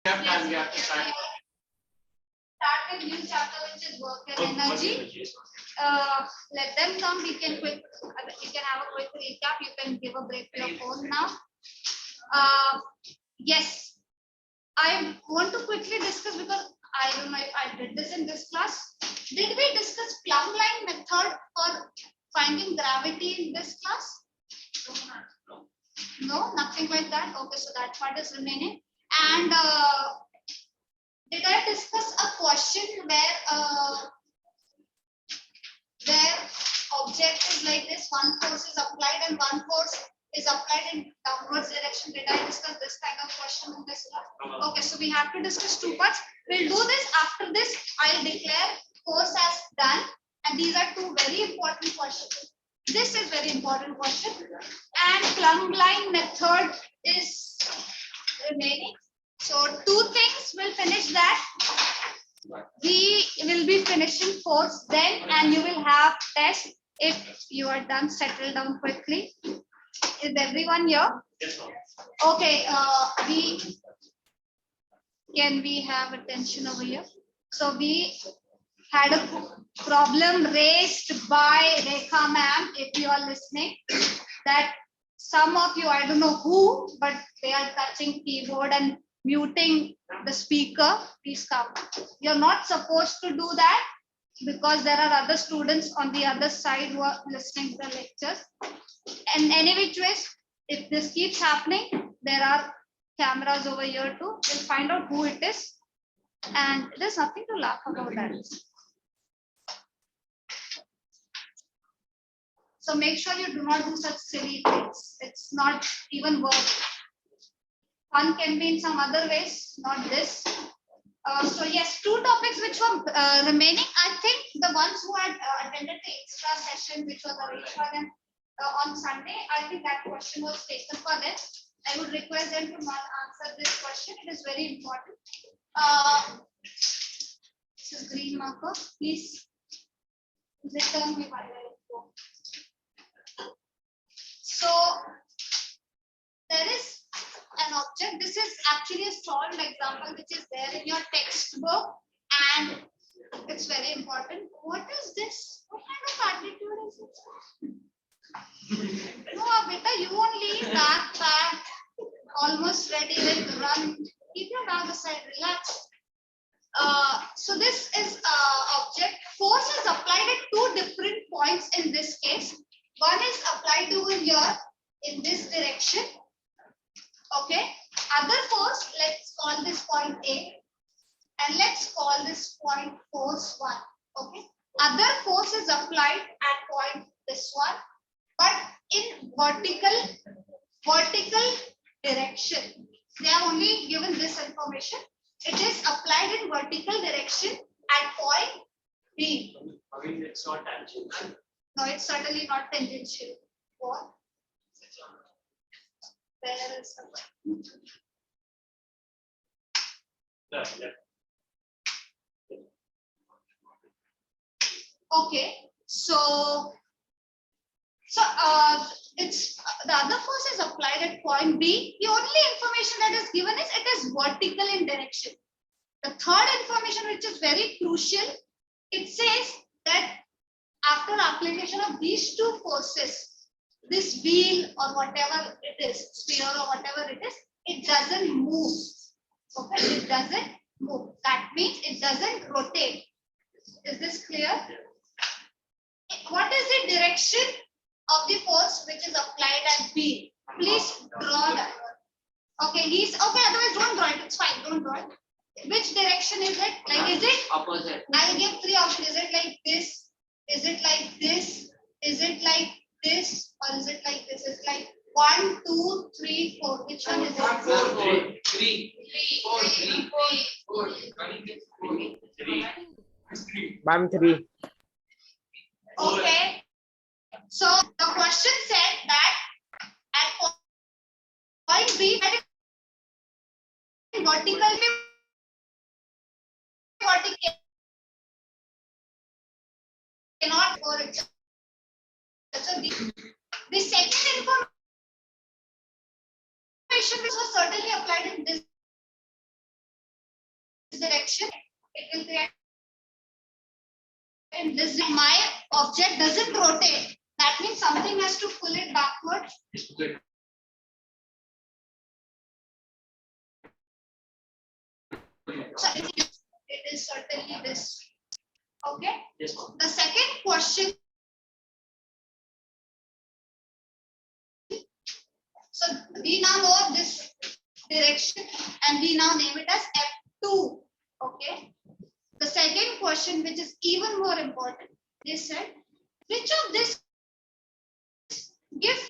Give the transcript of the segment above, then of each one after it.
Start a new chapter which is work and energy. Let them come. We can have a quick recap. You can give a break to your phone now. Yes, I want to quickly discuss because I don't know if I did this in this class. Did we discuss plumb line method for finding gravity in this class? No, nothing like that. Okay, so that part is remaining. And did I discuss a question where object is like this, one force is applied and one force is applied in downwards direction? Did I discuss this kind of question in this class? Okay, so we have to discuss two parts. We'll do this. After this, I'll declare course as done. And these are two very important questions. This is very important question. And plumb line method is remaining. So two things will finish that. We will be finishing course then, and you will have test. If you are done, settle down quickly. Is everyone here? Yes, ma'am. Okay. Can we have attention over here? So we had a problem raised by Rekha ma'am, if you are listening, that some of you, I don't know who, but they are touching keyboard and muting the speaker. Please come. You're not supposed to do that because there are other students on the other side who are listening to the lectures. And any which ways, if this keeps happening, there are cameras over here too. We'll find out who it is. And there's nothing to laugh about that. So make sure you do not do such silly things. It's not even worth. Fun can be in some other ways, not this. So yes, two topics which were remaining. I think the ones who had attended the extra session, which was arranged for them on Sunday, I think that question was taken for them. I would request them to not answer this question. It is very important. This is green marker. Please return me while I go. So there is an object. This is actually a solved example which is there in your textbook, and it's very important. What is this? What kind of attitude is it? No, Abhita, you won't leave back, almost ready, like run. Keep your bag aside, relax. So this is object. Force is applied at two different points in this case. One is applied over here in this direction. Okay. Other force, let's call this point A, and let's call this point force 1. Okay. Other force is applied at point this one, but in vertical direction. They have only given this information. It is applied in vertical direction at point B. I mean, it's not tangential. No, it's certainly not tangential. What? There is something. Okay, so it's the other force is applied at point B. The only information that is given is it is vertical in direction. The third information, which is very crucial, it says that after application of these two forces, this wheel or whatever it is, sphere or whatever it is, it doesn't move. Okay, it doesn't move. That means it doesn't rotate. Is this clear? What is the direction of the force which is applied at B? Please draw that. Okay, he's okay. Otherwise, don't draw it. It's fine. Don't draw it. Which direction is it? Like, is it opposite? I'll give three options. Is it like this? Is it like this? Is it like this? Or is it like this? It's like 1, 2, 3, 4. Which one is it? 3. Ma'am, 3. Okay. So the question said that at point B, that is vertical cannot for it. So the second information which was certainly applied in this direction, it will create in this. My object doesn't rotate. That means something has to pull it backward. So it is certainly this. Okay. Yes, ma'am. The second question. So we now know this direction and we now name it as F2. Okay. The second question, which is even more important, they said, which of this gives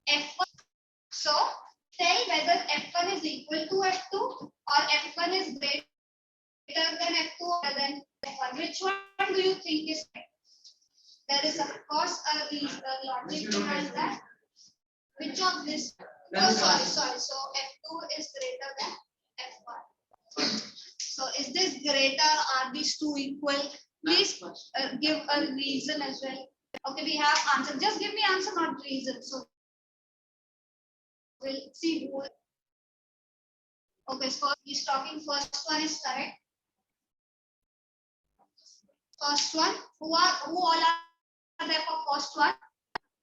F1? So tell whether F1 is equal to F2 or F1 is greater than F2 or than F1. Which one do you think is correct? There is of course a logic behind that. Which of this? Oh, sorry. So F2 is greater than F1. So is this greater? Are these two equal? Please give a reason as well. Okay, we have answer. Just give me answer, not reason. So we'll see who. Okay, so he's talking. First one is correct. First one. Who all are there for first one?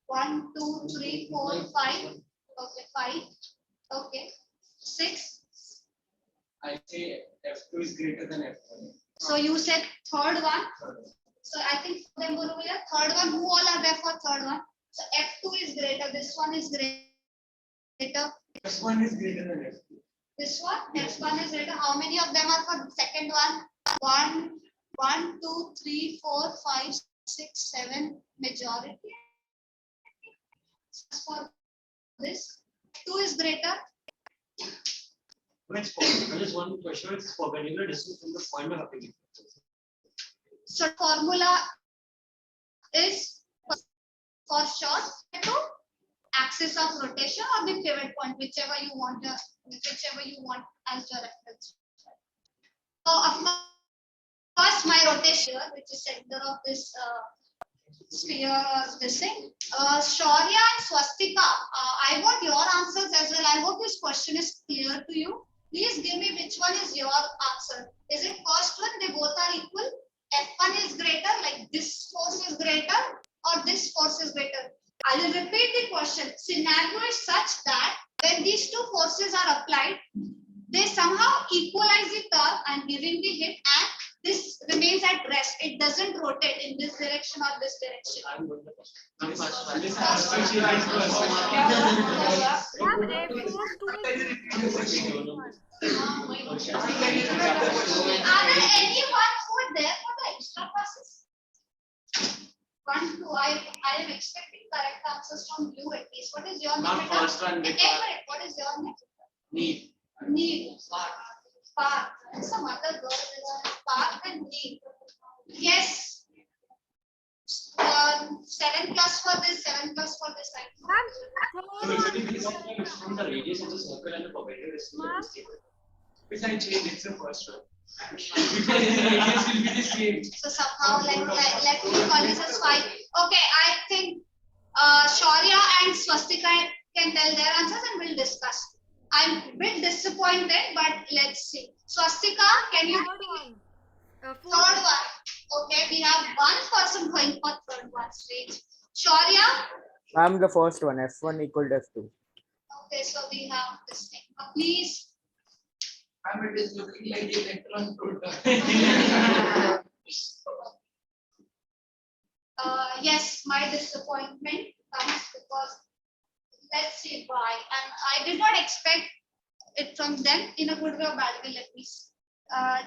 1, 2, 3, 4, 5. Okay, 5. Okay, 6. I say F2 is greater than F1. So you said third one. So I think them were over here. Third one. Who all are there for third one? So F2 is greater. This one is greater. F1 is greater than F2. This one. F1 is greater. How many of them are for the second one? 1, 2, 3, 4, 5, 6, 7. Majority. For this, 2 is greater. Which point? I just want to question it's perpendicular distance from the point of application. So formula is for sure to axis of rotation or the pivot point, whichever you want as your reference. So of course my rotation here, which is center of this sphere or this thing. Shaurya and Swastika, I want your answers as well. I hope this question is clear to you. Please give me which one is your answer. Is it first one? They both are equal. F1 is greater, like this force is greater, or this force is greater. I will repeat the question. Scenario is such that when these two forces are applied, they somehow equalize the torque and giving the hit, and this remains at rest. It doesn't rotate in this direction or this direction. I'm going to Are there anyone who are there for the extra classes? 1, 2. I am expecting correct answers from you at least. What is your name? Not first one. What is your name? Need. Need. Spark. And some other girl is Spark and Need. Yes. 7 plus for this, 7 plus for this. So basically, from the radius of the circle and the perpendicular distance. Which I change, it's the first one. Because the radius will be the same. So somehow let me call this as 5. Okay, I think Shaurya and Swastika can tell their answers and we'll discuss. I'm a bit disappointed, but let's see. Swastika, can you? Third one. Okay, we have one person going for third one straight. Shaurya? I'm the first one, F1 equal to F2. Okay, so we have this thing. Please. It is looking like electron proton. Yes, my disappointment comes because let's see why. And I did not expect it from them in a good way or bad way. Let me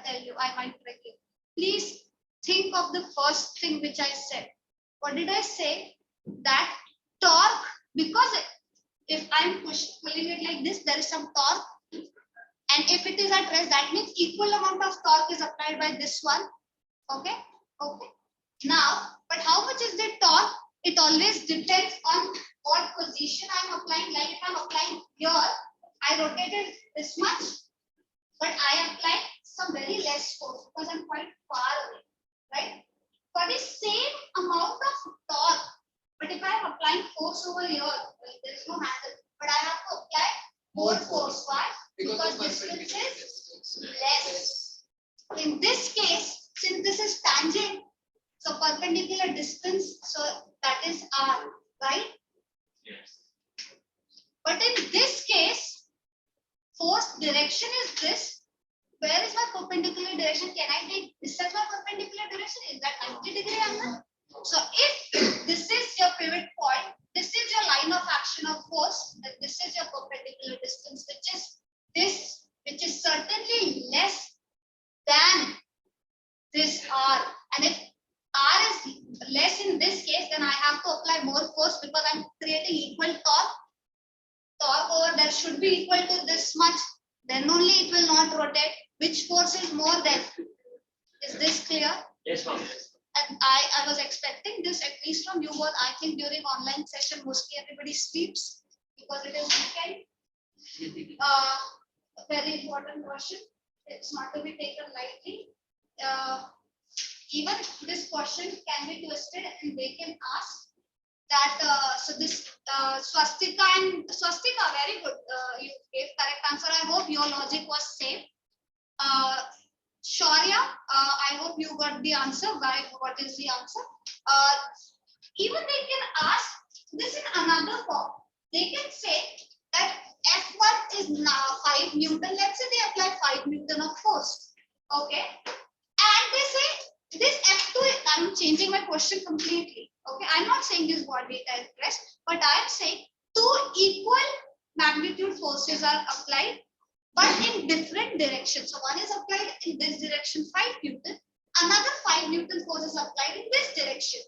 tell you, I might break you. Please think of the first thing which I said. What did I say? That torque, because if I'm pulling it like this, there is some torque. And if it is at rest, that means equal amount of torque is applied by this one. Okay. Now, but how much is the torque? It always depends on what position I'm applying. Like if I'm applying here, I rotated this much, but I applied some very less force because I'm quite far away, right? For the same amount of torque, but if I'm applying force over here, there is no handle, but I have to apply more force. Why? Because distance is less. direction is this. Where is my perpendicular direction? Can I take this as my perpendicular direction? Is that 90-degree angle? So if this is your pivot point, this is your line of action of force, then this is your perpendicular distance, which is certainly less than this R. And if R is less in this case, then I have to apply more force because I'm creating equal torque. Torque over there should be equal to this much. Then only it will not rotate. Which force is more then? Is this clear? Yes, ma'am. And I was expecting this at least from you both. I think during online session, mostly everybody sleeps because it is weekend. A very important question. It's not to be taken lightly. Even this question can be twisted and they can ask that, so this swastika very good. You gave correct answer. I hope your logic was same. Shaurya, I hope you got the answer. What is the answer? Even they can ask this in another form. They can say that F1 is now 5 Newton. Let's say they apply 5 Newton of force. Okay. And they say this F2, I'm changing my question completely. Okay. I'm not saying this body at rest, but I'm saying 2 equal magnitude forces are applied, but in different directions. So one is applied in this direction, 5 Newton. Another 5 Newton force is applied in this direction.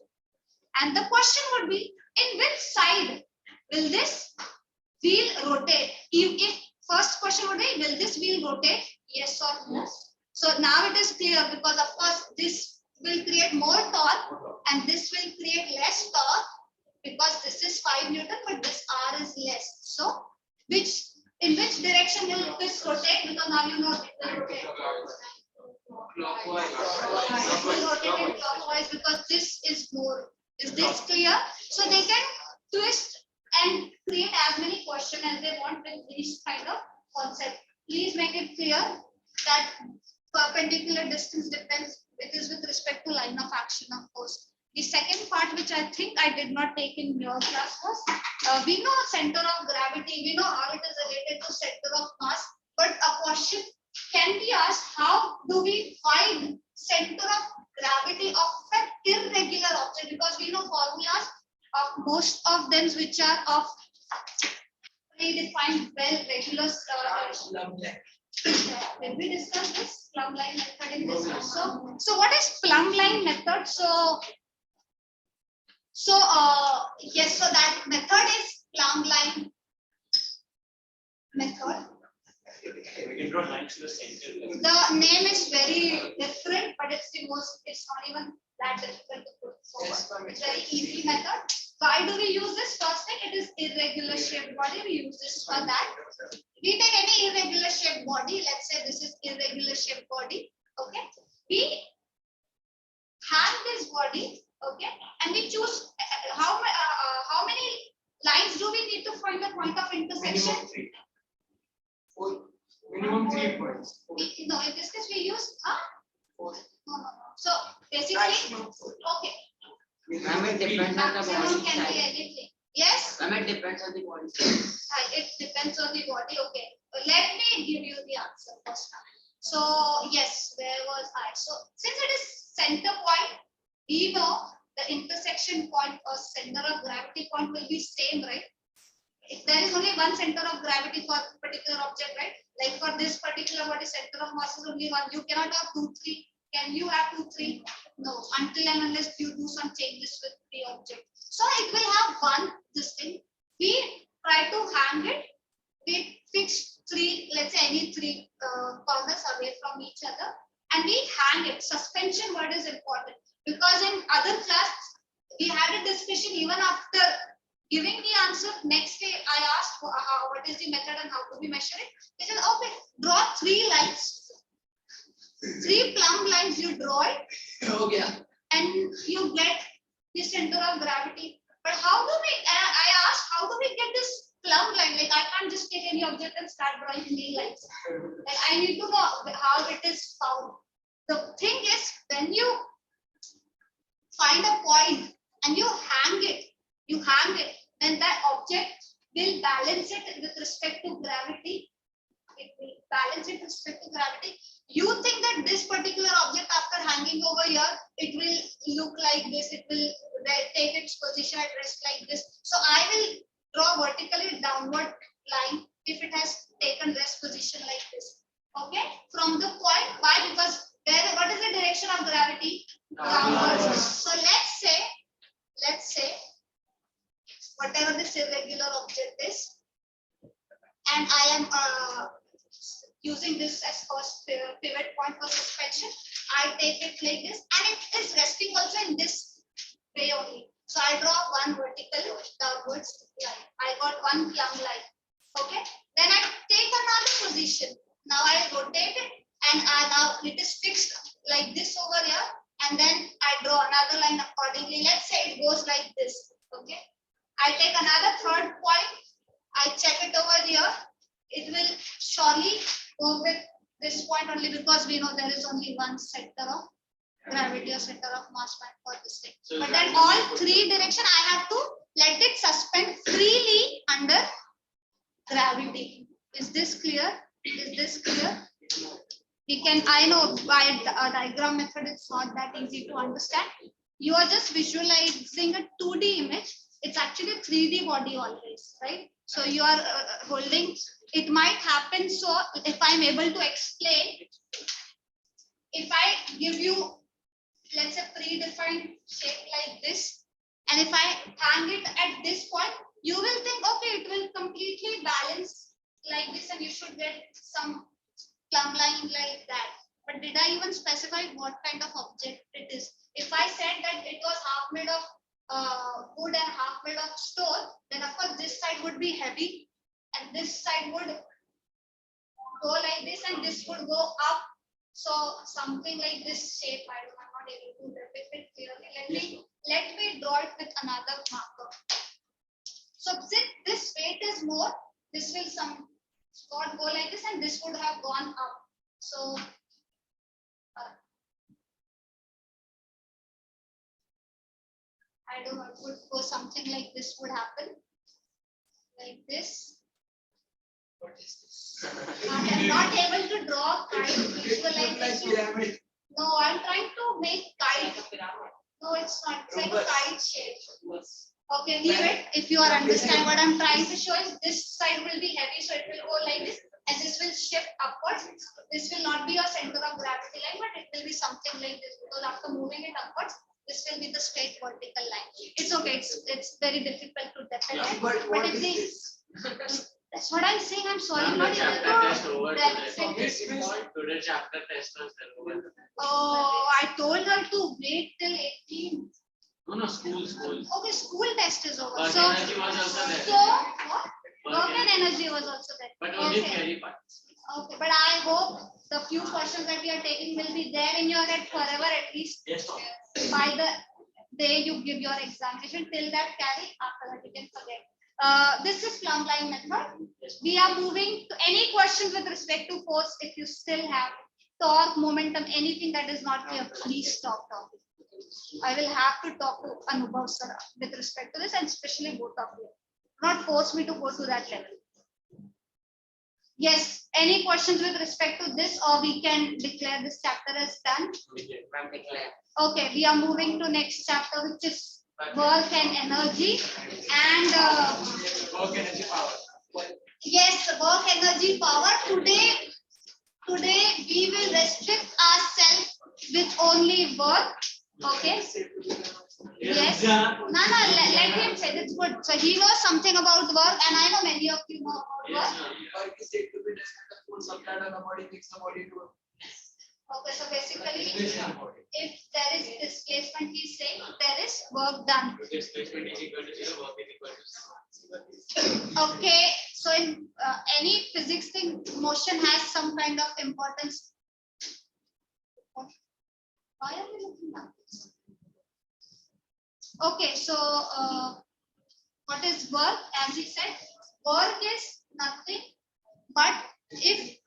And the question would be, in which side will this wheel rotate? If first question would be, will this wheel rotate? Yes or no? So now it is clear because of course this will create more torque and this will create less torque because this is 5 Newton, but this R is less. So in which direction will this rotate? Because now you know it will rotate. It will rotate in clockwise because this is more. Is this clear? So they can twist and create as many questions as they want with this kind of concept. Please make it clear that perpendicular distance depends. It is with respect to line of action, of course. The second part, which I think I did not take in your class, was we know center of gravity. We know how it is related to center of mass. But a question can be asked: how do we find center of gravity of an irregular object? Because we know formulas of most of them which are of predefined regular. Did we discuss this plumb line method in this also? So what is plumb line method? Yes, so that method is plumb line method. We can draw lines to the center. The name is very different, but it's not even that difficult to put forward. It's very easy method. Why do we use this? First thing, it is irregular shaped body. We use this for that. We take any irregular shaped body. Let's say this is irregular shaped body. Okay. We have this body. Okay. And we choose how many lines do we need to find the point of intersection? Minimum 3 points. No, in this case we use No. So basically, okay. Ma'am, it depends on the Maximum body can be size. anything. Yes. Ma'am, it depends on the body size. It depends on the body. Okay. Let me give you the answer first. So yes, where was I? So since it is center point, we know the intersection point or center of gravity point will be same, right? If there is only one center of gravity for a particular object, right? Like for this particular body, center of mass is only one. You cannot have 2, 3. Can you have 2, 3? No, until and unless you do some changes with the object. So it will have one this thing. We try to hang it. We fix 3, let's say any 3 corners away from each other, and we hang it. Suspension word is important because in other class we had a discussion even after giving the answer. Next day I asked what is the method and how do we measure it. They said, okay, draw 3 lines. 3 plumb lines you draw it. Oh, yeah. And you get the center of gravity. But how do we, I asked, how do we get this plumb line? Like I can't just take any object and start drawing 3 lines. Like I need to know how it is found. The thing is, when you find a point and you hang it, then that object will balance it with respect to gravity it will balance it with respect to gravity. You think that this particular object after hanging over here, it will look like this, it will take its position at rest like this. So I will draw vertically downward line if it has taken rest position like this. Okay, from the point, why? Because what is the direction of gravity? Downwards. So let's say whatever this irregular object is, and I am using this as first pivot point for suspension. I take it like this, and it is resting also in this way only. So I draw one vertical downwards line. I got one plumb line. Okay. Then I take another position. Now I rotate it, and now it is fixed like this over here. And then I draw another line accordingly. Let's say it goes like this. Okay. I take another third point. I check it over here. It will surely go with this point only, because we know there is only one center of gravity or center of mass for this thing. So but then all three direction I have to let it suspend freely under gravity. Is this clear? Is this clear? We can, I know by a diagram method it's not that easy to understand. You are just visualizing a 2D image. It's actually a 3D body always, right? So you are holding, it might happen. So if I'm able to explain, if I give you, let's say, predefined shape like this, and if I hang it at this point, you will think, okay, it will completely balance like this, and you should get some plumb line like that. But did I even specify what kind of object it is? If I said that it was half made of wood and half made of stone, then of course this side would be heavy, and this side would go like this, and this would go up. So something like this shape, I'm not able to depict it clearly. Let me draw it with another marker. So since this weight is more, this will somewhat go like this, and this would have gone up. So I don't know, it would go something like this would happen. Like this. What is this? I am not able to draw visualization. No, I'm trying to make kite. No, it's not. It's like a kite shape. Okay, leave it. If you are understanding what I'm trying to show is this side will be heavy, so it will go like this, and this will shift upwards. This will not be your center of gravity line, but it will be something like this, because after moving it upwards, this will be the straight vertical line. It's okay. It's very difficult to depict. But if they, that's what I'm saying. I'm sorry. I'm not able to depict. Today chapter test was there over. Oh, I told her to wait till 18. No, school. Okay, school test is over. Work So, energy was also there. so what? Work and energy was also there. But only Okay. theory part. Okay, but I hope the few questions that we are taking will be there in your head forever, at least Yes, ma'am. by the day you give your examination. Till that, carry. After that, you can forget. This is plumb line method. We are moving to any questions with respect to force. If you still have torque, momentum, anything that is not clear, please stop talking. I will have to talk to Anubhav sir with respect to this, and especially both of you. Not force me to go to that level. Yes, any questions with respect to this, or we can declare this chapter as done? Ma'am, declare. Okay, we are moving to next chapter, which is work and energy. And Work energy power. yes, work energy power. Today we will restrict ourselves with only work. Okay. Yes. No, let him say that's good. So he knows something about work, and I know many of you know about work. Work is said to be the full supply of the body, makes the body to. Okay, so basically, if there is displacement, he's saying there is work done. Displacement is equal to 0, work is equal to 0. Okay, so in any physics thing, motion has some kind of importance. Why are we looking at this? Okay, so what is work? As he said, work is nothing but if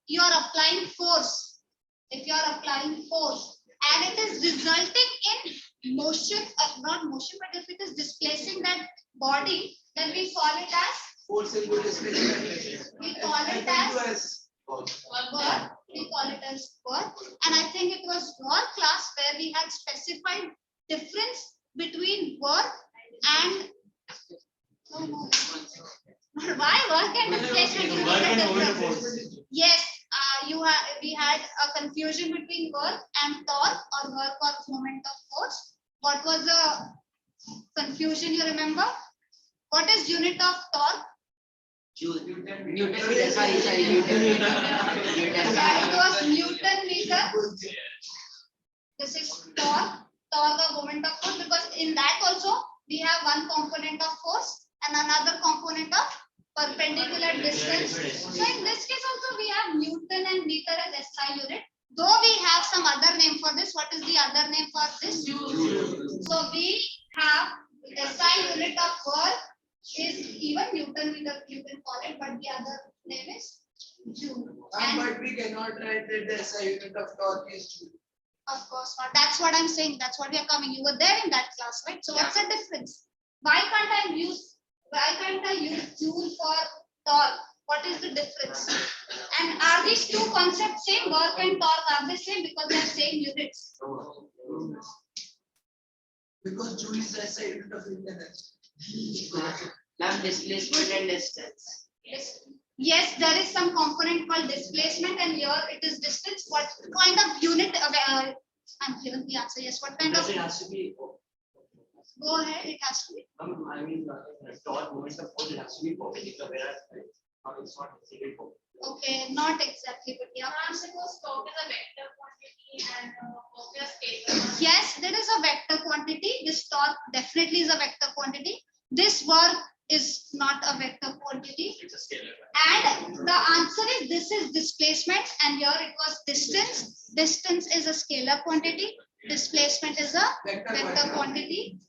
you are applying force, and it is resulting in motion, not motion, but if it is displacing that body, then we call it as Force into displacement. We call it as work. We call it as work. And I think it was your class where we had specified difference between work and why work and displacement? You know the difference. Yes, we had a confusion between work and torque or work or moment of force. What was the confusion, you remember? What is unit of torque? Newton. Sorry, Newton. It was Newton meter. This is torque or moment of force, because in that also we have one component of force and another component of perpendicular distance. So in this case also we have Newton and meter as SI unit. Though we have some other name for this. What is the other name for this? Joule. So we have SI unit of work is even Newton meter, you can call it, but the other name is Joule. But we cannot write that the SI unit of torque is Joule. Of course not. That's what I'm saying. That's what we are coming. You were there in that class, right? So what's the difference? Why can't I use Joule for torque? What is the difference? And are these two concepts same? Work and torque, are they same because they are same units? Because Joule is the SI unit of impedance. Ma'am, displacement and distance. Yes, there is some component called displacement, and here it is distance. What kind of unit? I'm given the answer. Yes, what kind Does of? it has to be? Go ahead. It has to be. I mean, torque moments of force, it has to be perpendicular, whereas it's not single perpendicular. Okay, not exactly, but yeah. Suppose torque is a vector quantity and work is scalar. Yes, there is a vector quantity. This torque definitely is a vector quantity. This work is not a vector quantity. It's a scalar. And the answer is this is displacement, and here it was distance. Distance is a scalar quantity. Displacement is a vector quantity.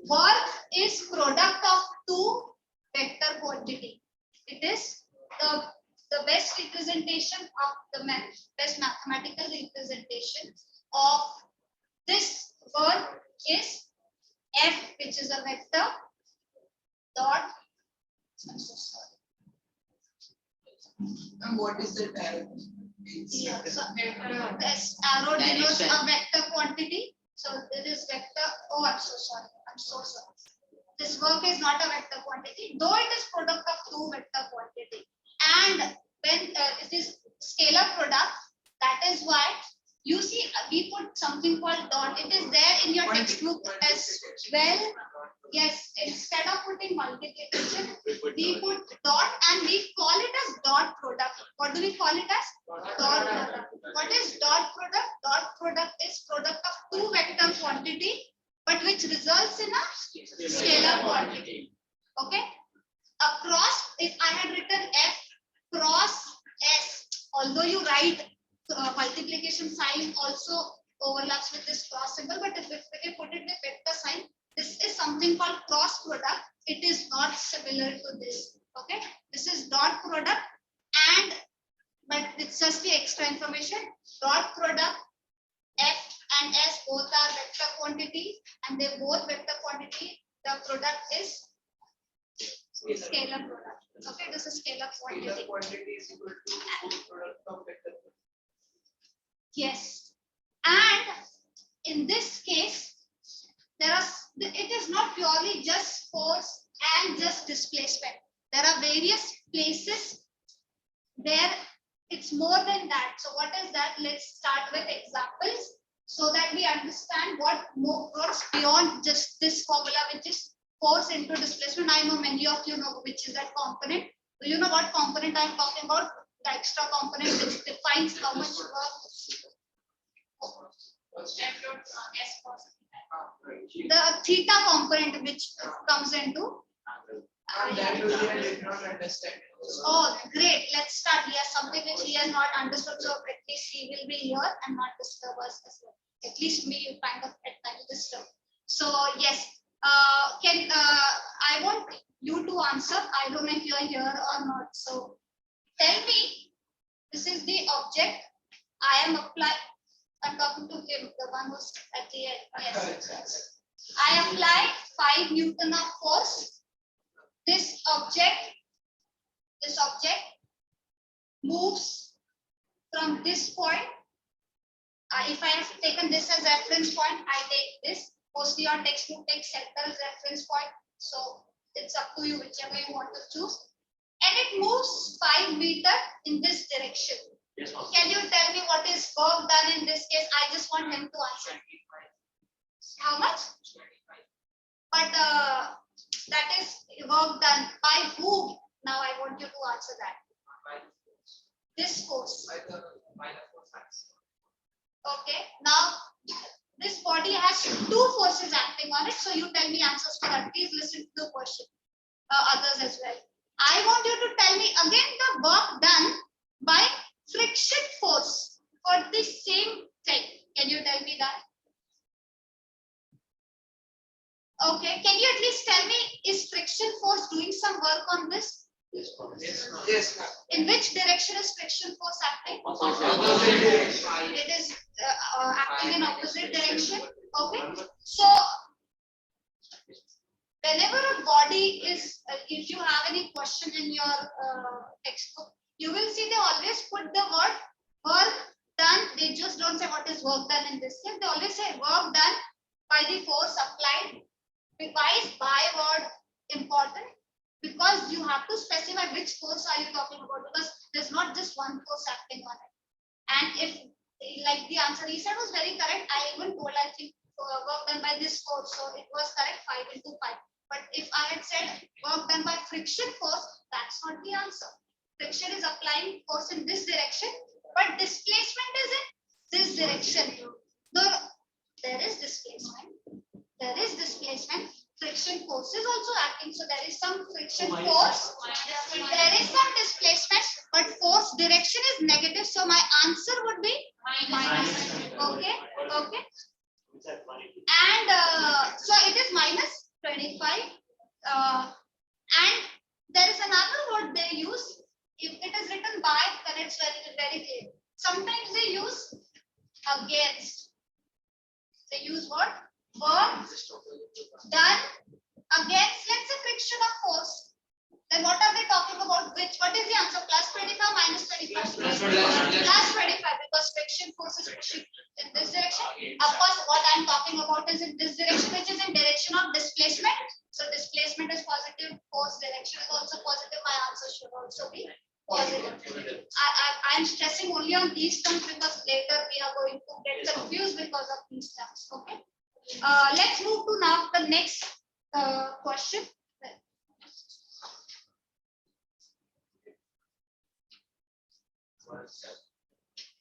Work is product of two vector quantity. It is the best representation of the best mathematical representation of this work is F, which is a vector dot. I'm so sorry. And what is the arrow? Yeah, so this arrow denotes a vector quantity. So it is vector. Oh, I'm so sorry. I'm so sorry. This work is not a vector quantity, though it is product of two vector quantity. And when it is scalar product, that is why you see we put something called dot. It is there in your textbook as well. Yes, instead of putting multiplication, we put dot and we call it as dot product. What do we call it as? Dot product. What is dot product? Dot product is product of two vector quantity, but which results in a scalar quantity. Okay. Across, if I had written F cross S, although you write multiplication sign also overlaps with this cross symbol, but if we put it with vector sign, this is something called cross product. It is not similar to this. Okay, this is dot product, and but it's just the extra information. Dot product, F and S both are vector quantity, and they both vector quantity. The product is scalar product. Okay, this is scalar quantity. Scalar quantity is equal to product of vector. Yes, and in this case, it is not purely just force and just displacement. There are various places where it's more than that. So what is that? Let's start with examples so that we understand what's beyond just this formula, which is force into displacement. I know many of you know which is that component. Do you know what component I'm talking about? The extra component which defines how much work. The theta component which comes into. That will be I did not understand. Oh, great. Let's start. Yes, something which he has not understood. So at least he will be here and not disturb us as well. At least me, you kind of at times disturb. So yes, I want you to answer. I don't know if you are here or not. So tell me, this is the object. I am applying. I'm talking to him, the one who's at the end. Yes. I apply 5 Newton of force. This object this object moves from this point. If I have taken this as reference point, I take this. Mostly your textbook takes center as reference point. So it's up to you whichever you want to choose. And it moves 5 meters in this direction. Yes, ma'am. Can you tell me what is work done in this case? I just want him to answer. How much? But that is work done by whom? Now I want you to answer that. This force. Okay. Now this body has 2 forces acting on it. So you tell me answers for that. Please listen to the question. Others as well. I want you to tell me again the work done by friction force for the same thing. Can you tell me that? Okay. Can you at least tell me, is friction force doing some work on this? Yes, ma'am. Yes, ma'am. In which direction is friction force acting? It is acting in opposite direction. Okay. So whenever a body is, if you have any question in your textbook, you will see they always put the word work done. They just don't say what is work done in this case. They always say work done by the force applied. Why is by word important? Because you have to specify which force are you talking about, because there's not just one force acting on it. And if, like the answer he said was very correct, I even told, I think, work done by this force, so it was correct, 5 into 5. But if I had said work done by friction force, that's not the answer. Friction is applying force in this direction, but displacement is in this direction. No, there is displacement. There is displacement. Friction force is also acting, so there is some friction force. There is some displacement, but force direction is negative. So my answer would be minus. Okay. Okay. And so it is minus 25. And there is another word they use. If it is written by, then it's very clear. Sometimes they use against. They use what? Work done against, let's say, friction of force. Then what are they talking about? Which? What is the answer? Plus 25, minus 25? Plus 25, because friction force is pushing in this direction. Of course, what I'm talking about is in this direction, which is in direction of displacement. So displacement is positive, force direction is also positive. My answer should also be positive. I'm stressing only on these terms because later we are going to get confused because of these terms. Okay. Let's move to now the next question.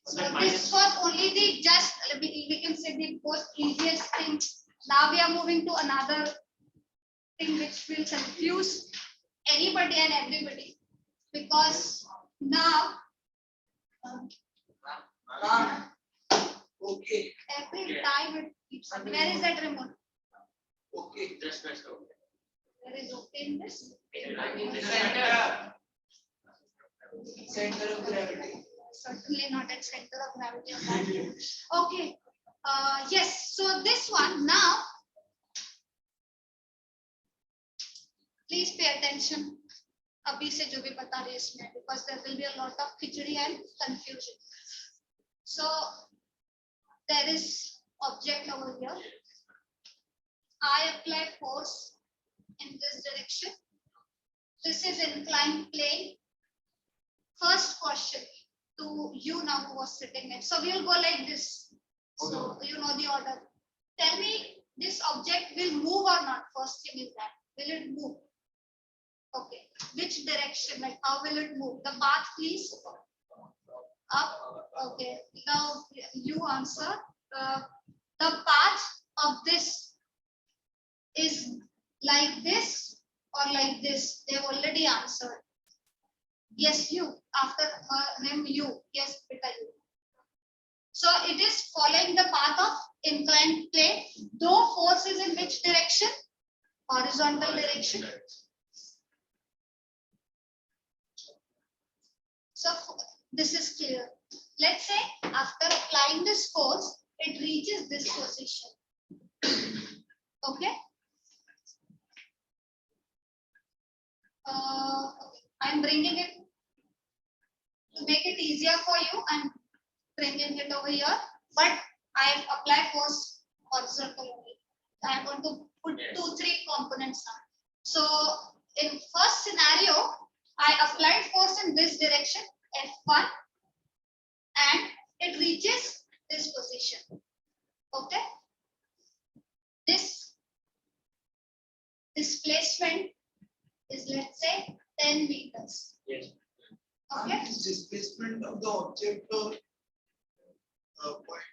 So this was only the just, we can say the most easiest thing. Now we are moving to another thing which will confuse anybody and everybody, because now Okay. every time it keeps on. Where is that remote? Okay. Just press down. There is okay in this. Center of gravity. Certainly not at center of gravity. Okay. Yes. So this one now, please pay attention. अभी से जो भी बता रहे इसमें, because there will be a lot of khichdi and confusion. So there is object over here. I apply force in this direction. This is inclined plane. First question to you now who was sitting next. So we will go like this. So you know the order. Tell me, this object will move or not? First thing is that. Will it move? Okay. Which direction? Like how will it move? The path, please. Up. Okay. Now you answer. The path of this is like this or like this. They've already answered. Yes, you. After him, you. Yes, beta, you. So it is following the path of inclined plane. Though force is in which direction? Horizontal direction. So this is clear. Let's say after applying this force, it reaches this position. Okay. I'm bringing it to make it easier for you. I'm bringing it over here, but I have applied force horizontal only. I'm going to put 2-3 components now. So in first scenario, I applied force in this direction, F1, and it reaches this position. Okay. This displacement is, let's say, 10 meters. Yes. Okay. Is displacement of the object or point?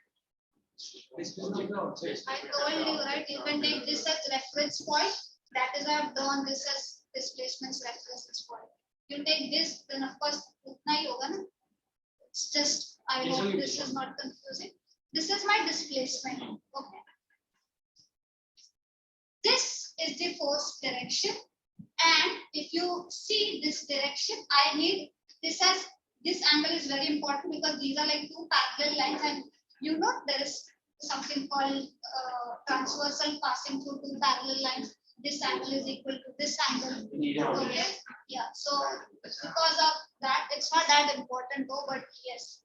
Displacement of the object. I told you, right? You can take this as reference point. That is why I've drawn this as displacement's reference point. You take this, then of course, utna hi hoga na? It's just, I Yes, hope sir, this is not confusing. This is my displacement. Okay. This is the force direction. And if you see this direction, I need this as this angle is very important because these are like two parallel lines, and you know there is something called transversal passing through two parallel lines. This angle is equal to this angle. Okay. Yeah. So because of that, it's not that important though, but yes.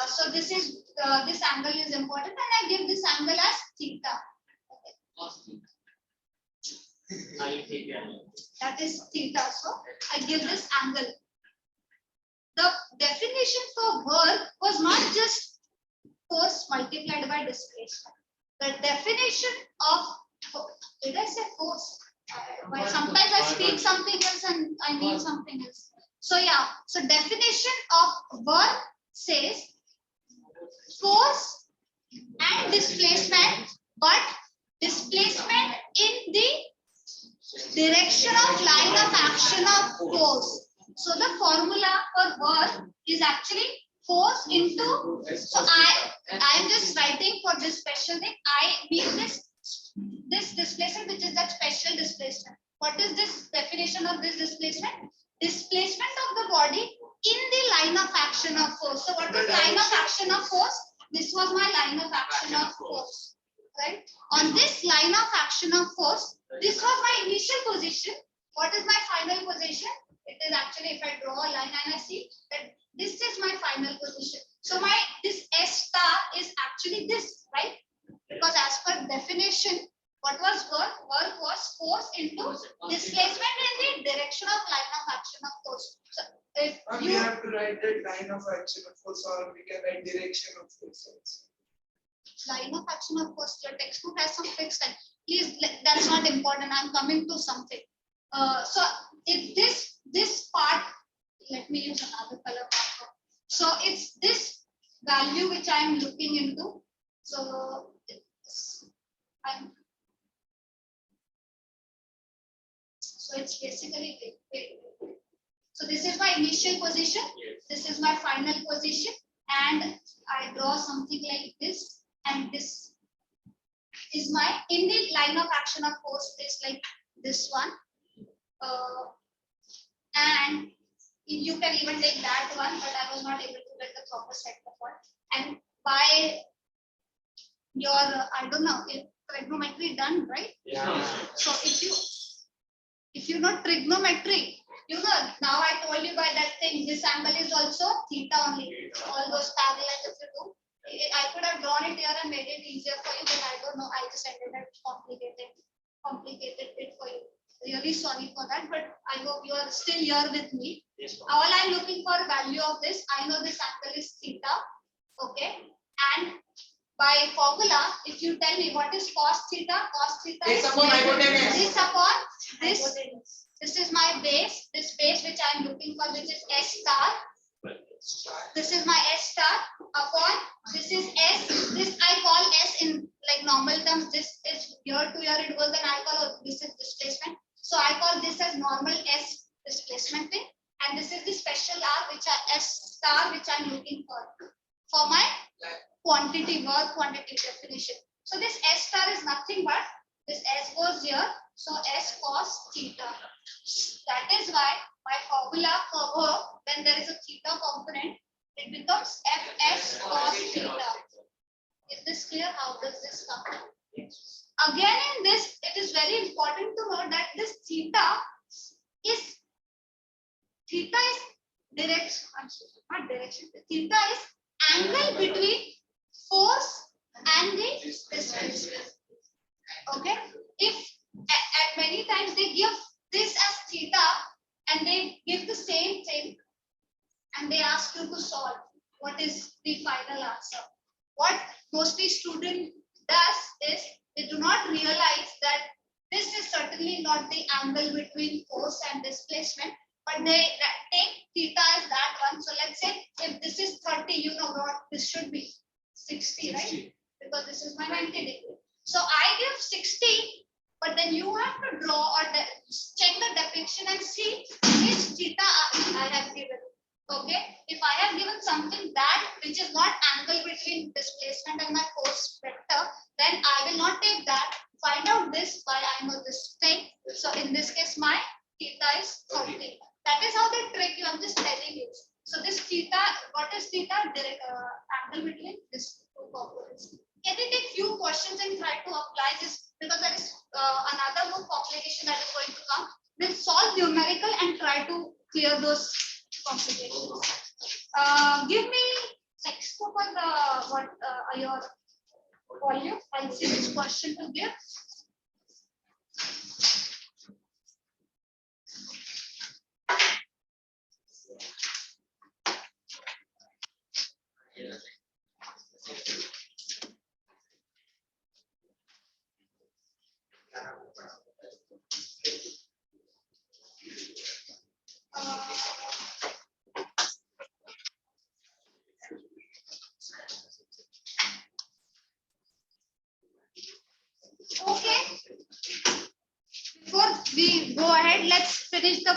So this is this angle is important, and I give this angle as theta. Okay. That is theta. So I give this angle. The definition for work was not just force multiplied by displacement. The definition of, did I say force? Well, sometimes I speak something else and I mean something else. So yeah, so definition of work says force and displacement, but displacement in the direction of line of action of force. So the formula for work is actually force into, so I am just writing for this special thing. I mean this displacement, which is that special displacement. What is this definition of this displacement? Displacement of the body in the line of action of force. So what is line of action of force? This was my line of action of force. Right? On this line of action of force, this was my initial position. What is my final position? It is actually, if I draw a line and I see that this is my final position. So my this S star is actually this, right? Because as per definition, what was work? Work was force into displacement in the direction of line of action of force. So if We you have to write that line of action of force, or we can write direction of force also. line of action of force, your textbook has some fixed time. Please, that's not important. I'm coming to something. So if this part, let me use another color marker. So it's this value which I'm looking into. So it's basically so this is my initial position. This is my final position, and I draw something like this, and this is my in the line of action of force is like this one. And you can even take that one, but I was not able to get the proper set of one. And by your, I don't know, if trigonometry done, right? Yeah. So if you know trigonometry, you know, now I told you by that thing, this angle is also theta only. All those parallels if you do. I could have drawn it here and made it easier for you, but I don't know. I just ended up complicated it for you. Really sorry for that, but I hope you are still here with me. Yes, All I'm looking for value of this, I know this angle is theta, okay? And by formula, if you tell me what is cos theta This is upon hypotenuse. this upon this. This is my base, this base which I am looking for, which is S star. This is my S star upon this is S. This I call S in like normal terms. This is here to here it goes, then I call this is displacement. So I call this as normal S displacement thing, and this is the special R which I S star which I'm looking for my quantity, work quantity definition. So this S star is nothing but this S goes here, so S cos theta. That is why my formula for work, when there is a theta component, it becomes Fs cos theta. Is this clear? How does this come? Again, in this, it is very important to know that this theta theta is direct, not direction. Theta is angle between force and the displacement. Okay. If at many times they give this as theta and they give the same thing and they ask you to solve what is the final answer. What mostly student does is they do not realize that this is certainly not the angle between force and displacement, but they take theta as that one. So let's say if this is 30, you know what this should be 60, right? Because this is my 90 degree. So I give 60, but then you have to draw or check the depiction and see which theta I have given. Okay, if I have given something that which is not angle between displacement and my force vector, then I will not take that. Find out this by I know this thing. So in this case, my theta is 30. That is how they trick you. I'm just telling you. So this theta, what is theta? Direct angle between these two components. Can we take few questions and try to apply this? Because there is another more complication that is going to come. We'll solve numerical and try to clear those complications. Give me textbook on the what your volume. I'll see which question to give. Okay. Before we go ahead, let's finish the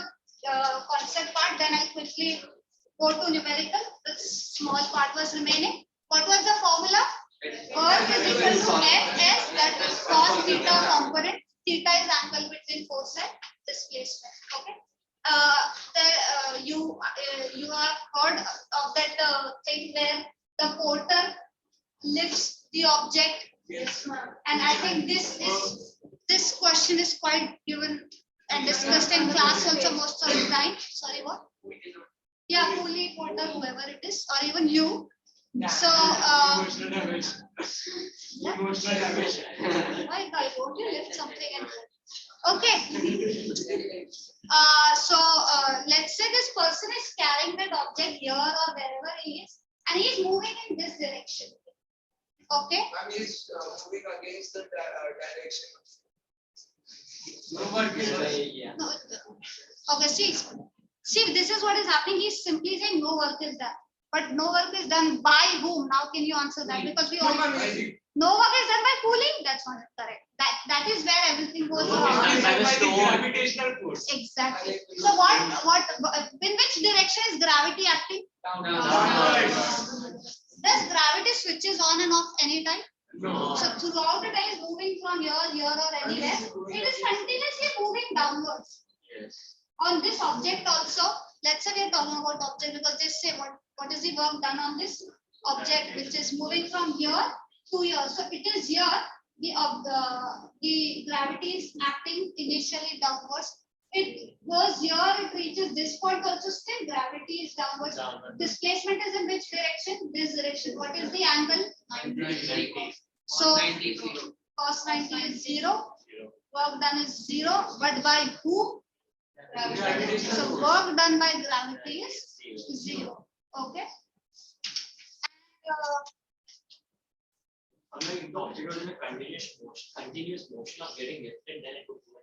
concept part. Then I'll quickly go to numerical. The small part was remaining. What was the formula? Work is equal to Fs, that is cos theta component. Theta is angle between force and displacement. Okay. You have heard of that thing where the porter lifts the object. Yes, ma'am. And I think this question is quite given and discussed in class also most of the time. Sorry, what? Yeah, coolie, porter, whoever it is, or even you. So, Emotional damage. yeah. Emotional damage. My God, won't you lift something and okay. Let's say this person is carrying that object here or wherever he is, and he is moving in this direction. Okay. And he's moving against the direction. No work is done. No, okay, see, this is what is happening. He's simply saying no work is done. But no work is done by whom? Now can you answer that? Because we all no work is done by cooling. That's not correct. That is where everything goes wrong. Gravitational force. Exactly. So what in which direction is gravity acting? Downwards. Does gravity switches on and off anytime? No. So throughout the day is moving from here or anywhere. It is continuously moving downwards. Yes. On this object also, let's say we are talking about object because they say what is the work done on this object which is moving from here to here. So it is here the gravity is acting initially downwards. It goes here, it reaches this point also, still gravity is downwards. Displacement is in which direction? This direction. What is the angle? 90. So cos 90 is 0. Work done is 0. But by who? Gravity. So work done by gravity is 0. Okay. If the object was in a continuous motion of getting lifted, then it would move.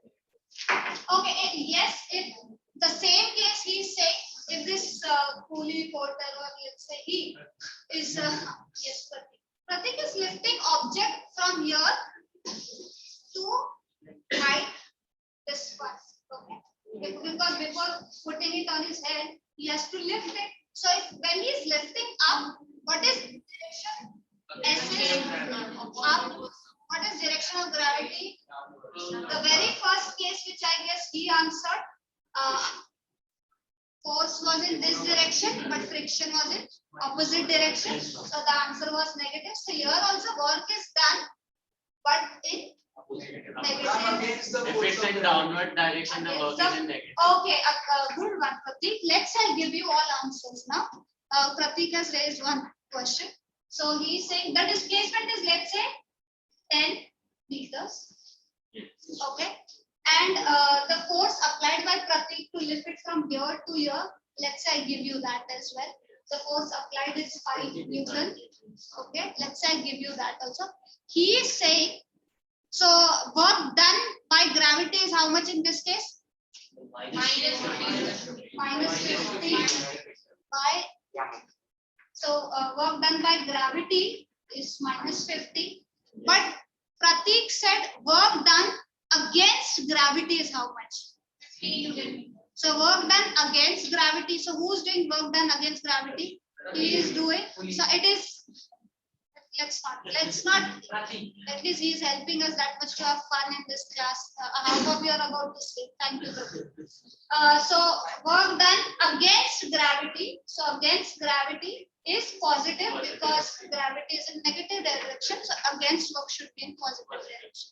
Okay, yes, if the same case he is saying, if this coolie porter or let's say he is yes, Pratik is lifting object from here to right this one. Okay, because before putting it on his head, he has to lift it. So when he is lifting up, what is direction? S is up. What is direction of gravity? The very first case which I guess he answered, force was in this direction, but friction was in opposite direction. So the answer was negative. So here also work is done, but in Ma'am, against the If force it's of in gravity. downward direction, the work Against is the- in negative. Okay, good one, Pratik. I'll give you all answers now. Pratik has raised one question. So he's saying the displacement is, let's say, 10 meters. Okay. And the force applied by Pratik to lift it from here to here, let's say I give you that as well. The force applied is 5 Newton. Okay, let's say I give you that also. He is saying, so work done by gravity is how much in this case? Minus 50 by, so work done by gravity is minus 50. But Pratik said work done against gravity is how much? So work done against gravity. So who's doing work done against gravity? He is doing. So it is. Let's not. At least he is helping us that much to have fun in this class. However, we are about to sleep. Thank you. So work done against gravity. So against gravity is positive because gravity is in negative direction. So against work should be in positive direction.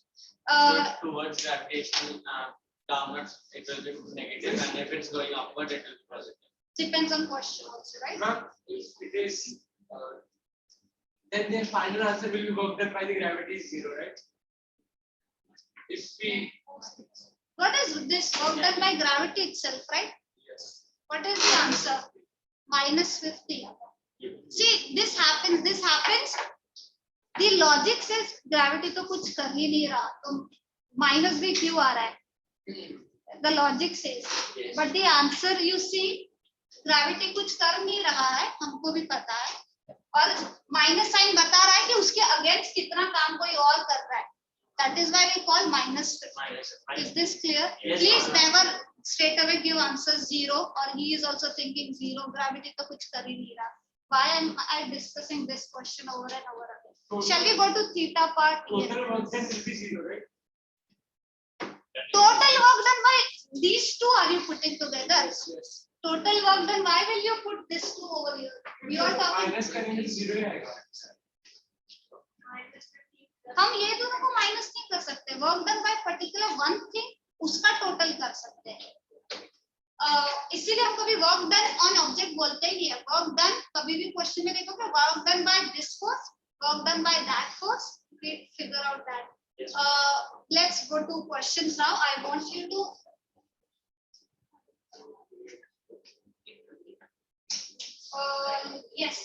So towards gravitational downward, it will be negative, and if it's going upward, it will be positive. Depends on question also, right? Ma'am, if it is, then the final answer will be work done by the gravity is 0, right? If we, What is this work done by gravity itself, right? yes. What is the answer? Minus 50. See, this happens. The logic says gravity तो कुछ कर ही नहीं रहा, तो minus भी क्यों आ रहा है? The logic says, but the answer you see, gravity कुछ कर नहीं रहा है, हमको भी पता है, और minus sign बता रहा है कि उसके against कितना काम कोई और कर रहा है. That is why we call minus 50. Is this clear? Yes, Please ma'am. never straight away give answer 0, or he is also thinking 0. Gravity तो कुछ कर ही नहीं रहा. Why am I discussing this question over and over again? Shall we go to theta part? Total work done will be 0, right? Total work done by these two are you putting together? Yes. Total work done. Why will you put this two over here? You are talking. Minus करेंगे 0 ही आएगा. हम ये दोनों को minus नहीं कर सकते. Work done by particular one thing उसका टोटल कर सकते हैं. इसीलिए हम कभी वर्क डन ऑन ऑब्जेक्ट बोलते ही नहीं है. वर्क डन कभी भी क्वेश्चन में देखोगे work done by this force, work done by that force. Figure out that. Let's go to questions now. I want you to yes,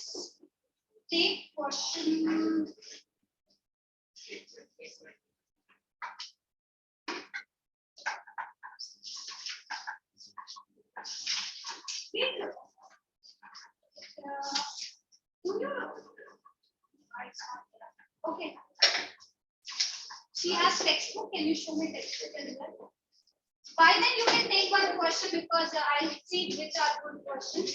take question. Okay. She has textbook. Can you show me textbook as well? By then you can take one question because I'll see which are good questions.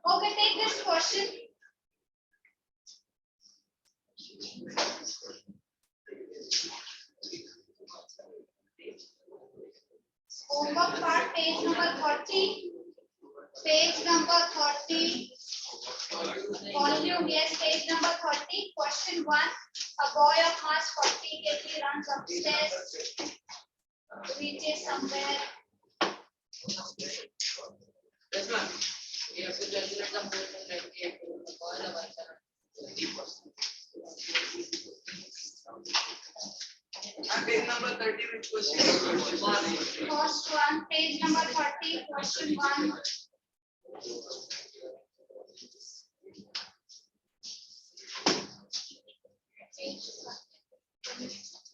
Okay, take this question. Homework part, page number 30. Page number 30. Volume, yes, page number 30. Question 1. A boy of mass 40 kg runs upstairs, reaches somewhere. Yes, ma'am. You have to calculate the force and radiate to all the ones are 50%. And page number 30 which question? First one, page number 30, question 1.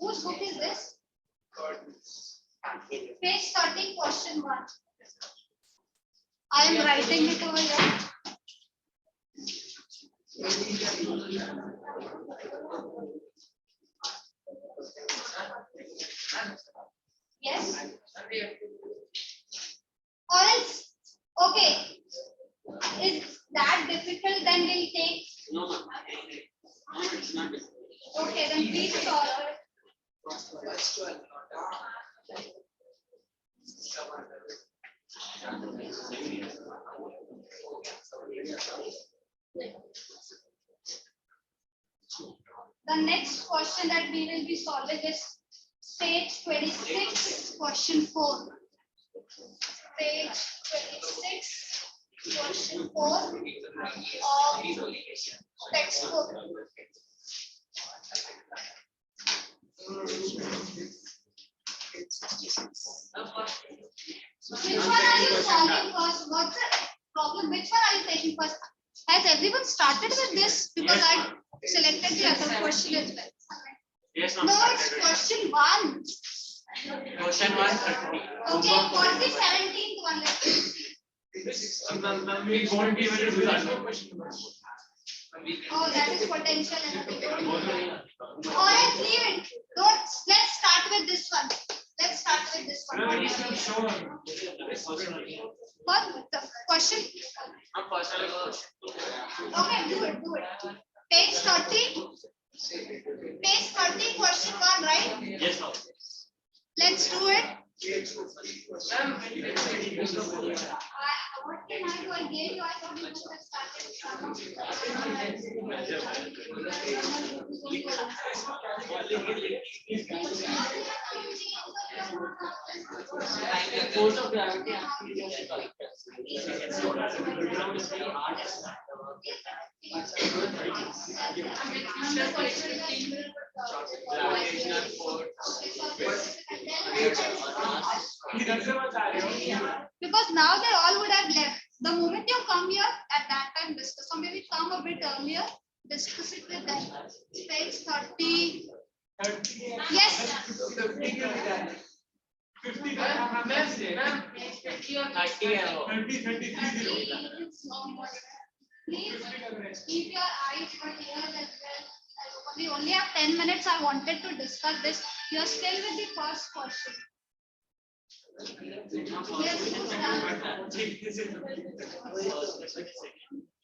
Whose book is this? Page 30, question 1. I am writing it over here. Yes? Or else, okay. Is that difficult? Then we'll take. No, ma'am. No, it's not difficult. Okay, then please solve it. First one, not question that we will be solving is page 26, question 4. Page 26, question 4 of textbook. Which one are you solving first? What's the problem? Which one are you taking first? Has everyone started with this? Because I selected the other question as well. Yes, No, it's question 1. Question 130. Okay, what's the 17th one? Let's see. We won't be able to do that. Oh, that is potential energy. Alright, leave it. Let's start with this one. Let's start with this one. What the question? Okay, do it. Page 30. Page 30, question 1, right? Yes, ma'am. Let's do it. What can I do? I gave you. I thought you must have Force of gravity gravitational force. Because now they all would have left. The moment you come here, at that time discuss, or maybe come a bit earlier, discuss it with them. Page 30. Yes. 50 Please keep your eyes and ears as well. We only have 10 minutes. I wanted to discuss this. You are still with the first question.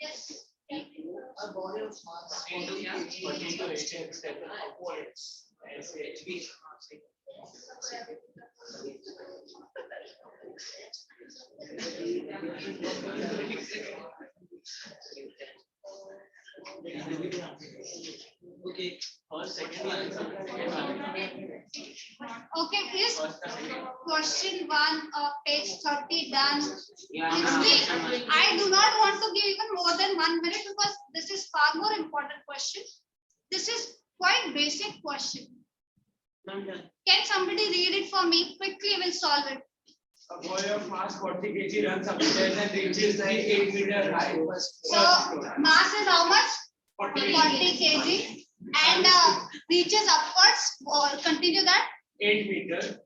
Yes. Yes. Okay, first, second one. Okay, please. Question 1 of page 30 done. I do not want to give even more than 1 minute because this is far more important question. This is quite basic question. Can somebody read it for me? Quickly, we'll solve it. A boy of mass 40 kg runs upstairs and reaches the 8-meter height. So mass is how much? 40 kg and reaches upwards. Or continue that. 8 meters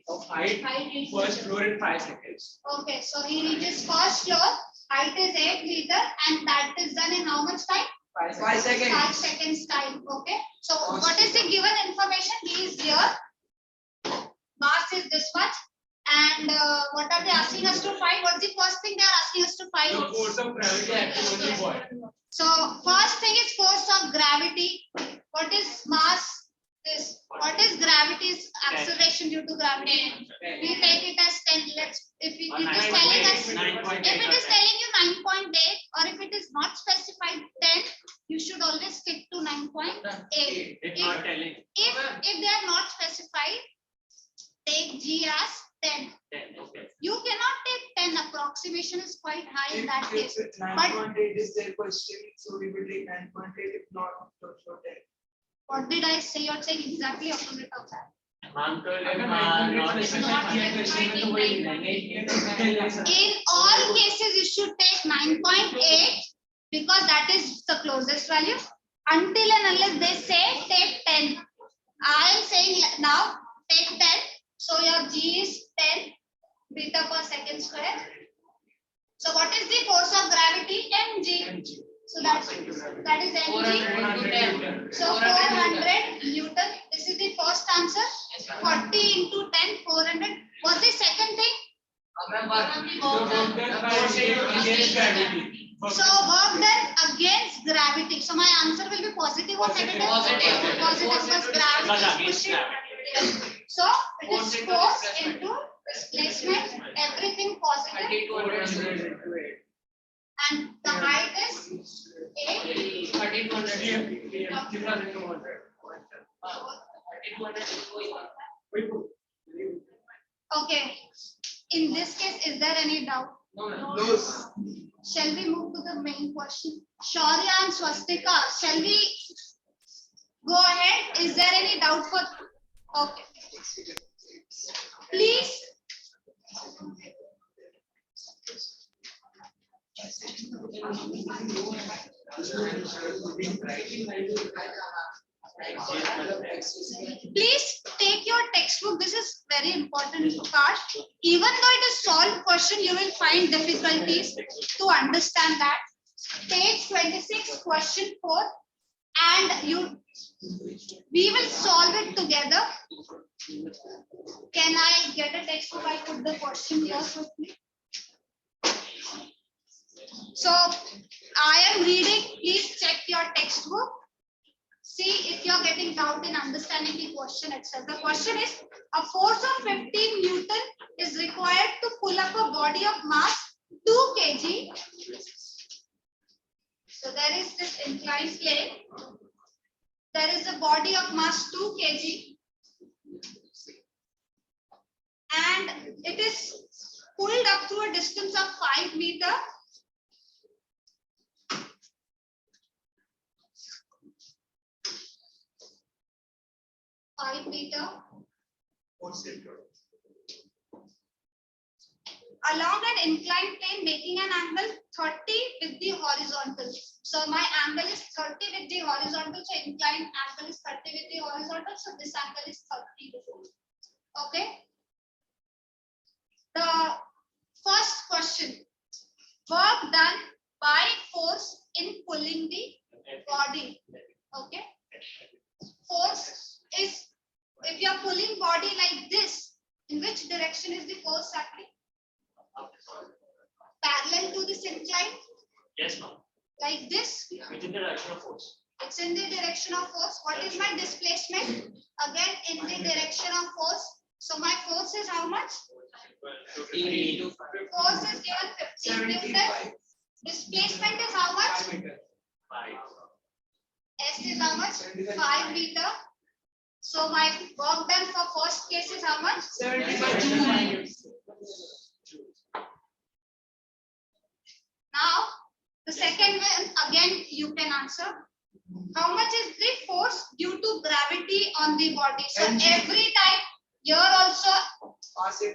of height. First floor in 5 seconds. Okay, so he reaches first floor. Height is 8 meter, and that is done in how much time? 5 seconds. 5 seconds time. Okay. So what is the given information? He is here. Mass is this much. And what are they asking us to find? What's the first thing they are asking us to find? The force of gravity acting on the boy. So first thing is force of gravity. What is mass? This. What is gravity's acceleration due to gravity? We take it as 10. Let's. If it is telling us, if it is telling you 9.8, or if it is not specified 10, you should always stick to 9.8. It's not telling. If they are not specified, take G as 10. Okay. You cannot take 10. Approximation is quite high in that case. 9.8 is their question, so we will take 9.8 if not, so 10. What did I say? You're saying exactly opposite of that. In all cases, you should take 9.8 because that is the closest value. Until and unless they say take 10. I am saying now take 10. So your G is 10 meter per second square. So what is the force of gravity? Mg. So that is mg. So 400 Newton. This is the first answer. 40 into 10, 400. What's the second thing? So work done against gravity. So my answer will be positive or negative? Positive. Positive because gravity is pushing. So it is force into displacement. Everything positive. And the height is 8. Okay. In this case, is there any doubt? No. Shall we move to the main question? Shaurya and Swastika, shall we go ahead? Is there any doubt for? Okay. Please. Please take your textbook. This is very important part. Even though it is solved question, you will find difficulties to understand that. Page 26, question 4, and we will solve it together. Can I get a textbook? I put the question here quickly. So I am reading. Please check your textbook. See if you are getting doubt in understanding the question itself. The question is, a force of 15 Newton is required to pull up a body of mass 2 kg. So there is this inclined plane. There is a body of mass 2 kg. And it is pulled up through a distance of 5 meters. 5 meters along an inclined plane, making an angle 30 with the horizontal. So my angle is 30 with the horizontal. So inclined angle is 30 with the horizontal. So this angle is 30 degrees. Okay. The first question: work done by force in pulling the body. Okay. Force is, if you are pulling body like this, in which direction is the force acting? Parallel to this incline? Yes, ma'am. Like this? Within the direction of force. It's in the direction of force. What is my displacement? Again, in the direction of force. So my force is how much? Force is given 15 Newton. Displacement is how much? 5. S is how much? 5 meter. So my work done for first case is how much? 75. Now, the second one, again, you can answer. How much is the force due to gravity on the body? So every time, here also,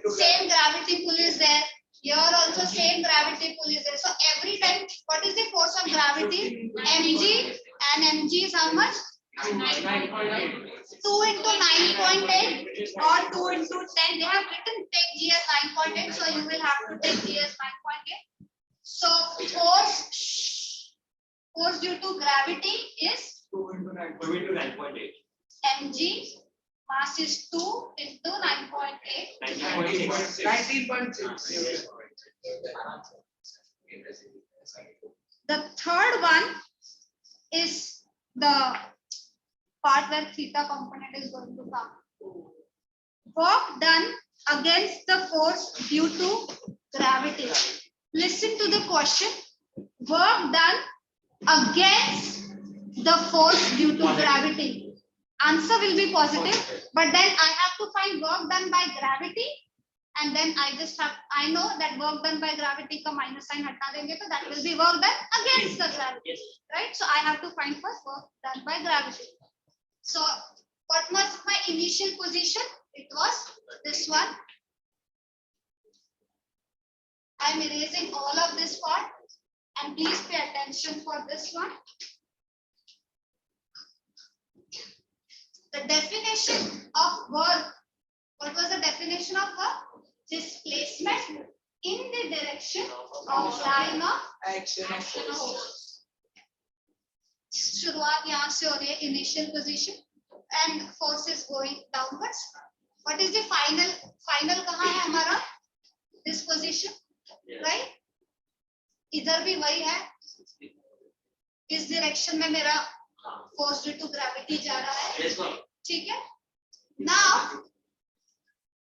same gravity pull is there. Here also, same gravity pull is there. So every time, what is the force of gravity? mg, and mg is how much? 2 into 9.8 or 2 into 10. They have written take G as 9.8, so you will have to take G as 9.8. So force due to gravity is 2 into 9. 2 into 9.8. mg. Mass is 2 into 9.8. 19.6. The third one is the part where theta component is going to come. Work done against the force due to gravity. Listen to the question. Work done against the force due to gravity. Answer will be positive, but then I have to find work done by gravity, and then I know that work done by gravity ka minus sign hata denge, so that will be work done against the gravity, right? So I have to find first work done by gravity. So what was my initial position? It was this one. I am erasing all of this part, and please pay attention for this one. The definition of work. What was the definition of work? Displacement in the direction of line of Action of force. शुरुआत यहाँ से हो रही है, initial position, and force is going downwards. What is the final कहाँ है हमारा? This position, right? इधर भी वही है. इस direction में मेरा force due to gravity जा रहा है. ठीक है? Now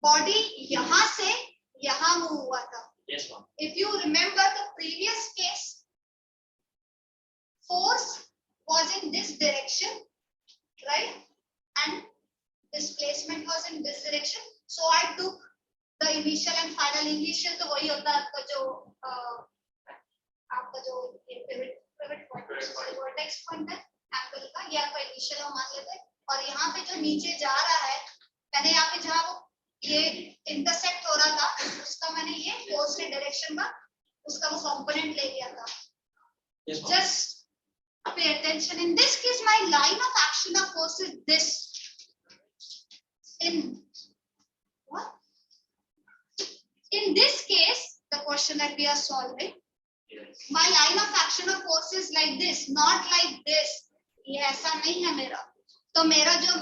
body यहाँ से यहाँ move हुआ था. Yes, ma'am. If you remember the previous case, force was in this direction, right? and displacement was in this direction. So I took the initial and final. Initial तो वही होता है आपका जो ये pivot point vertex point है angle का, ये आपका इनिशियल हम मान लेते हैं। और यहाँ पे जो नीचे जा रहा है, मैंने यहाँ पे जहाँ वो ये इंटरसेक्ट हो रहा था उसका मैंने ये फोर्स के डायरेक्शन का उसका वो कंपोनेंट ले लिया था। Just pay attention. In this case, my line of action of force is this. In what? In this case, the question that we are solving, my line of action of force is like this, not like this. ये ऐसा नहीं है मेरा। तो मेरा जो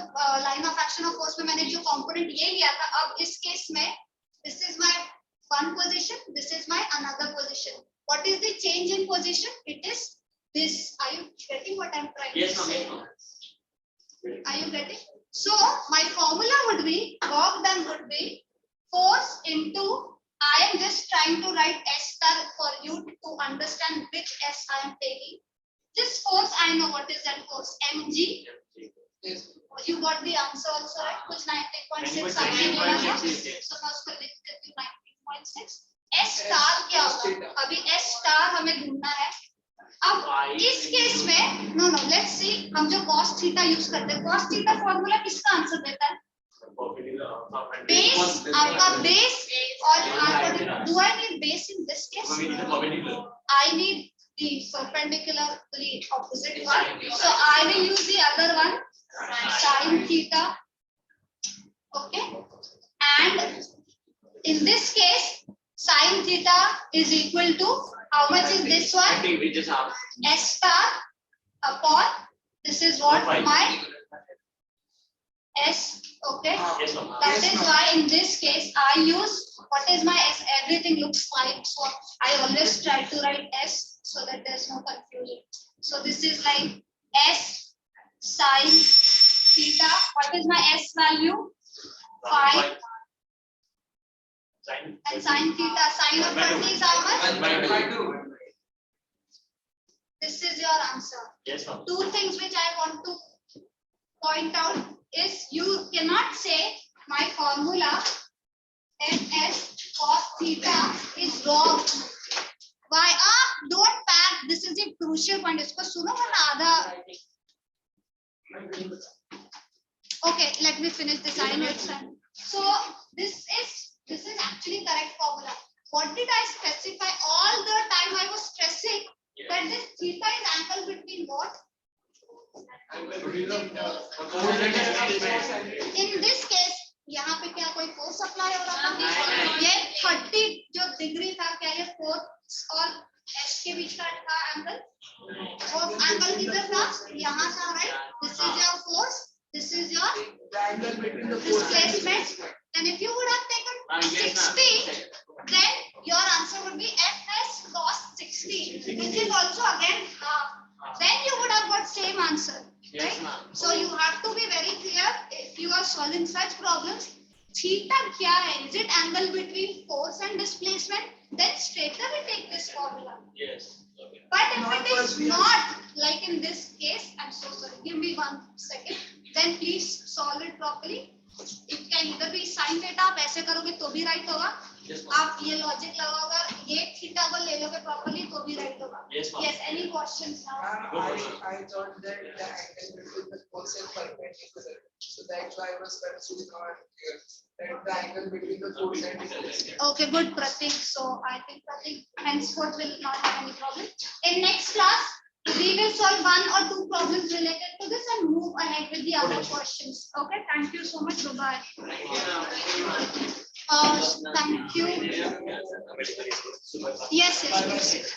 line of action of force में मैंने जो component ये लिया था, अब इस case में this is my one position, this is my another position. What is the change in position? It is this. Are you getting what I'm trying to say? Are you getting? So my formula would be, work done would be force into, I am just trying to write S star for you to understand which S I am taking. This force, I know what is that force, mg. Yes. You got the answer also, right? कुछ 19.6 आपने बोला था, so मैं उसको लिख देती हूँ 19.6. S star क्या होगा? अभी S star हमें ढूंढना है। अब इस केस में no let's see, हम जो cos theta यूज करते हैं, cos theta फॉर्मूला किसका आंसर देता है? बेस, आपका बेस और आपका, do I need base in this case? I need the perpendicular, the opposite one. So I will use the other one, sin theta. Okay, and in this case, sin theta is equal to how much is this one? S star upon, this is what my S. Okay, that is why in this case I use what is my S. Everything looks fine, so I always try to write S so that there's no confusion. So this is like S sin theta. What is my S value? 5. And sin theta, sin of 30 is how much? This is your answer. Two things which I want to point out is you cannot say my formula ns cos theta is wrong. Why? Don't pack. This is the crucial point. इसको सुनो वरना आधा. Okay, let me finish this. I know it's fine. So this is actually correct formula. What did I specify all the time? I was stressing that this theta is angle between what? In this case, यहाँ पे क्या कोई force apply हो रहा था? ये 30 जो degree था, क्या ये फोर्स और एस के बीच का था एंगल? वो एंगल किधर था? यहाँ था, right? This is your force. This is your displacement. And if you would have taken 60, then your answer would be Fs cos 60, which is also again half. Then you would have got same answer, right? So you have to be very clear if you are solving such problems. Theta क्या है? Is it angle between force and displacement? Then straight away take this formula. Yes. But if it is not, like in this case, I'm so sorry, give me 1 second, then please solve it properly. It can either be sin theta, आप ऐसे करोगे तो भी right होगा, आप ये logic लगाओगे, ये theta को ले लोगे properly तो भी right होगा. Yes, any questions now? I thought that the angle between the force and perpendicular, so that's why I was confused that the angle between the force and displacement. Okay, good, Pratik. So I think Pratik henceforth will not have any problem. In next class, we will solve 1 or 2 problems related to this and move ahead with the other questions. Okay, thank you so much. Bye-bye. Thank you. Yes, yes, yes.